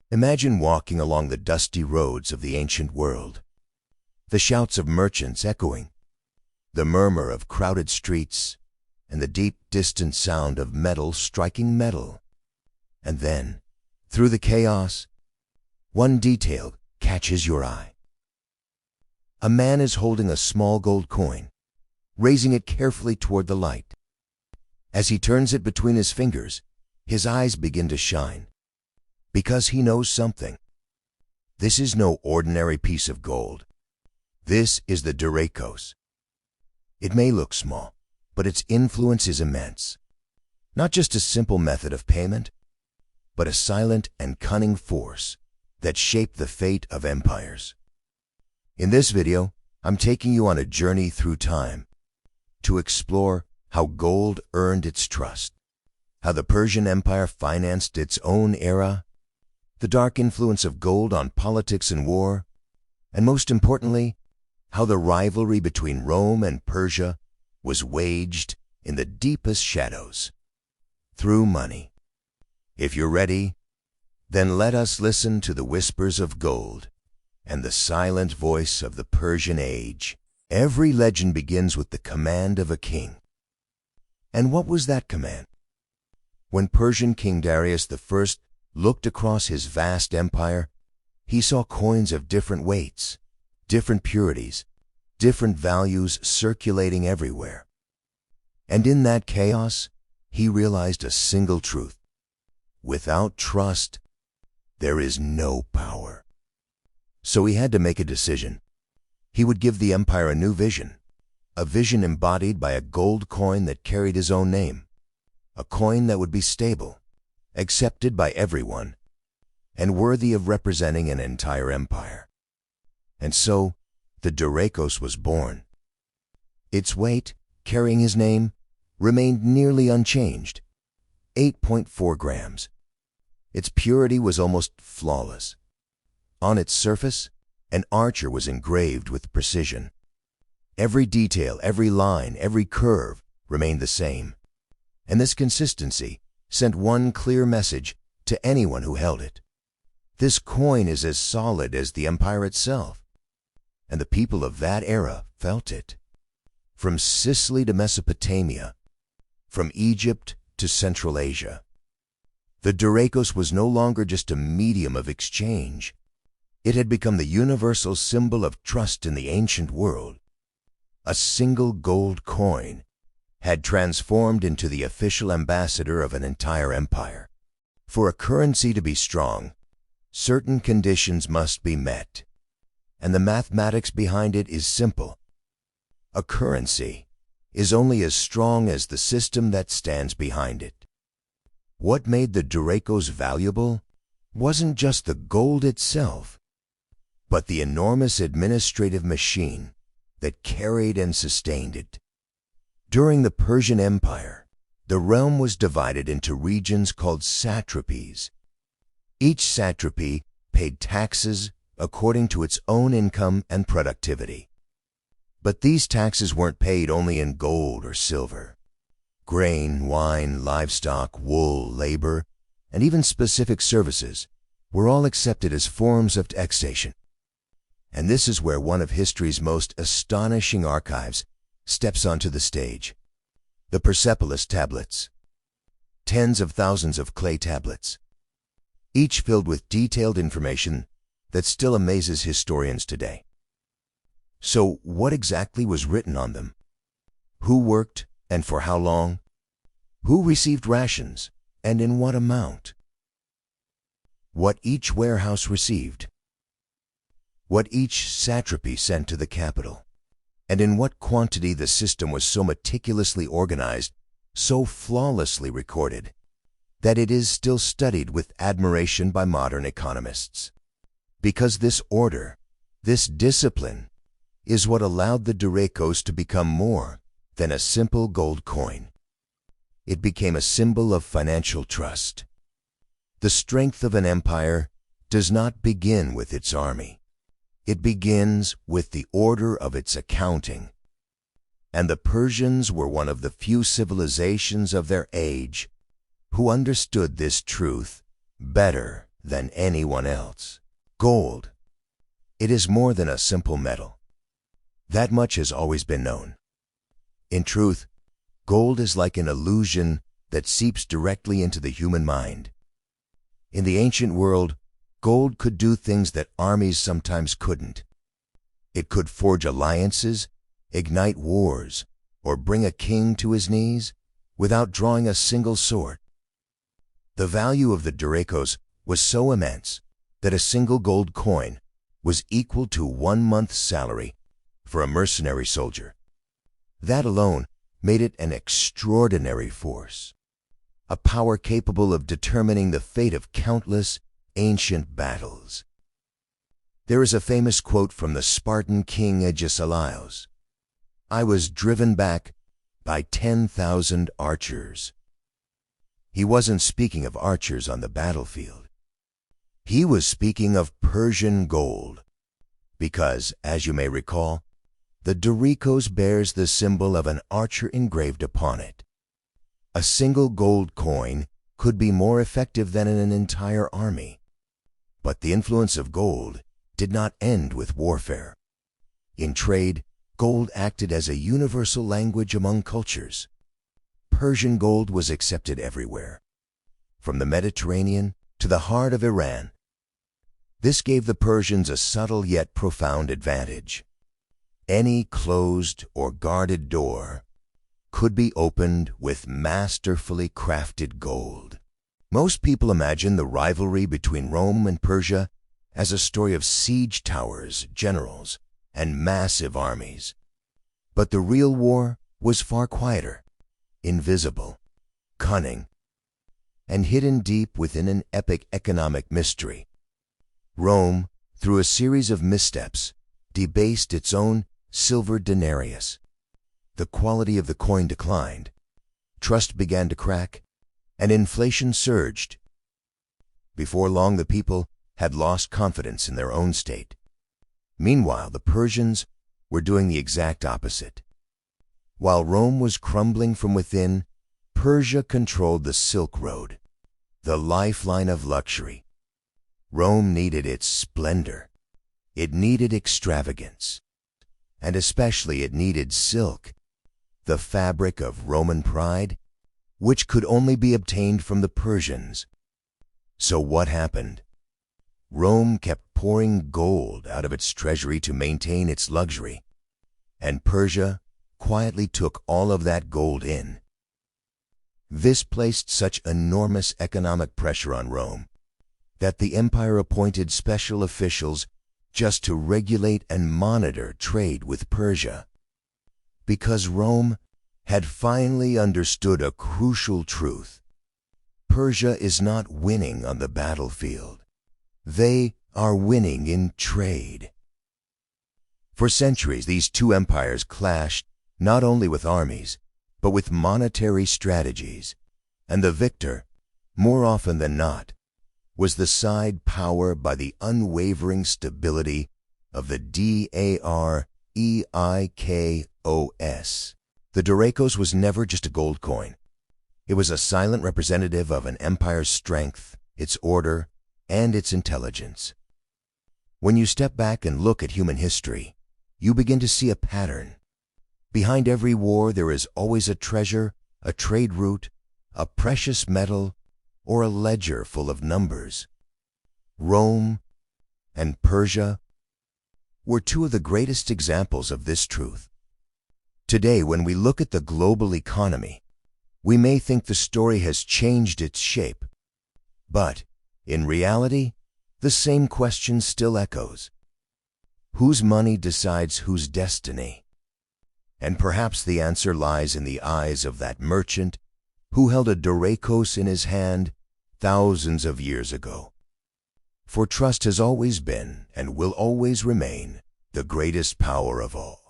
Imagine walking along the dusty roads of the ancient world, the shouts of merchants echoing, the murmur of crowded streets, and the deep, distant sound of metal striking metal. And then, through the chaos, one detail catches your eye. A man is holding a small gold coin, raising it carefully toward the light. As he turns it between his fingers, his eyes begin to shine, because he knows something. This is no ordinary piece of gold. This is the Dareikos. It may look small, but its influence is immense. Not just a simple method of payment, but a silent and cunning force that shaped the fate of empires. In this video, I'm taking you on a journey through time to explore how gold earned its trust, how the Persian Empire financed its own era, the dark influence of gold on politics and war, and most importantly, how the rivalry between Rome and Persia was waged in the deepest shadows, through money. If you're ready, then let us listen to the whispers of gold and the silent voice of the Persian age. Every legend begins with the command of a king. And what was that command? When Persian King Darius I looked across his vast empire, he saw coins of different weights, different purities, different values circulating everywhere. And in that chaos, he realized a single truth. Without trust, there is no power. So he had to make a decision. He would give the empire a new vision, a vision embodied by a gold coin that carried his own name, a coin that would be stable, accepted by everyone, and worthy of representing an entire empire. And so, the Dareikos was born. Its weight, carrying his name, remained nearly unchanged, 8.4 grams. Its purity was almost flawless. On its surface, an archer was engraved with precision. Every detail, every line, every curve remained the same. And this consistency sent one clear message to anyone who held it. This coin is as solid as the empire itself. And the people of that era felt it. From Sicily to Mesopotamia, from Egypt to Central Asia, the Dareikos was no longer just a medium of exchange. It had become the universal symbol of trust in the ancient world. A single gold coin had transformed into the official ambassador of an entire empire. For a currency to be strong, certain conditions must be met. And the mathematics behind it is simple. A currency is only as strong as the system that stands behind it. What made the Dareikos valuable wasn't just the gold itself, but the enormous administrative machine that carried and sustained it. During the Persian Empire, the realm was divided into regions called satrapies. Each satrapy paid taxes according to its own income and productivity. But these taxes weren't paid only in gold or silver. Grain, wine, livestock, wool, labor, and even specific services were all accepted as forms of taxation. And this is where one of history's most astonishing archives steps onto the stage. The Persepolis tablets. Tens of thousands of clay tablets, each filled with detailed information that still amazes historians today. So what exactly was written on them? Who worked and for how long? Who received rations and in what amount? What each warehouse received? What each satrapy sent to the capital? And in what quantity the system was so meticulously organized, so flawlessly recorded, that it is still studied with admiration by modern economists. Because this order, this discipline, is what allowed the Dareikos to become more than a simple gold coin. It became a symbol of financial trust. The strength of an empire does not begin with its army. It begins with the order of its accounting. And the Persians were one of the few civilizations of their age who understood this truth better than anyone else. Gold. It is more than a simple metal. That much has always been known. In truth, gold is like an illusion that seeps directly into the human mind. In the ancient world, gold could do things that armies sometimes couldn't. It could forge alliances, ignite wars, or bring a king to his knees without drawing a single sword. The value of the Dareikos was so immense that a single gold coin was equal to 1 month's salary for a mercenary soldier. That alone made it an extraordinary force, a power capable of determining the fate of countless ancient battles. There is a famous quote from the Spartan king Achaemenid. "I was driven back by 10,000 archers." He wasn't speaking of archers on the battlefield. He was speaking of Persian gold, because, as you may recall, the Dareikos bears the symbol of an archer engraved upon it. A single gold coin could be more effective than an entire army. But the influence of gold did not end with warfare. In trade, gold acted as a universal language among cultures. Persian gold was accepted everywhere, from the Mediterranean to the heart of Iran. This gave the Persians a subtle yet profound advantage. Any closed or guarded door could be opened with masterfully crafted gold. Most people imagine the rivalry between Rome and Persia as a story of siege towers, generals, and massive armies. But the real war was far quieter, invisible, cunning, and hidden deep within an epic economic mystery. Rome, through a series of missteps, debased its own silver denarius. The quality of the coin declined, trust began to crack, and inflation surged. Before long, the people had lost confidence in their own state. Meanwhile, the Persians were doing the exact opposite. While Rome was crumbling from within, Persia controlled the Silk Road, the lifeline of luxury. Rome needed its splendor. It needed extravagance. And especially it needed silk, the fabric of Roman pride, which could only be obtained from the Persians. So what happened? Rome kept pouring gold out of its treasury to maintain its luxury, and Persia quietly took all of that gold in. This placed such enormous economic pressure on Rome that the empire appointed special officials just to regulate and monitor trade with Persia. Because Rome had finally understood a crucial truth: Persia is not winning on the battlefield. They are winning in trade. For centuries, these two empires clashed not only with armies, but with monetary strategies, and the victor, more often than not, was the side power by the unwavering stability of the Dareikos. The Dareikos was never just a gold coin. It was a silent representative of an empire's strength, its order, and its intelligence. When you step back and look at human history, you begin to see a pattern. Behind every war, there is always a treasure, a trade route, a precious metal, or a ledger full of numbers. Rome and Persia were two of the greatest examples of this truth. Today, when we look at the global economy, we may think the story has changed its shape. But, in reality, the same question still echoes. Whose money decides whose destiny? And perhaps the answer lies in the eyes of that merchant who held a Dareikos in his hand thousands of years ago. For trust has always been, and will always remain, the greatest power of all.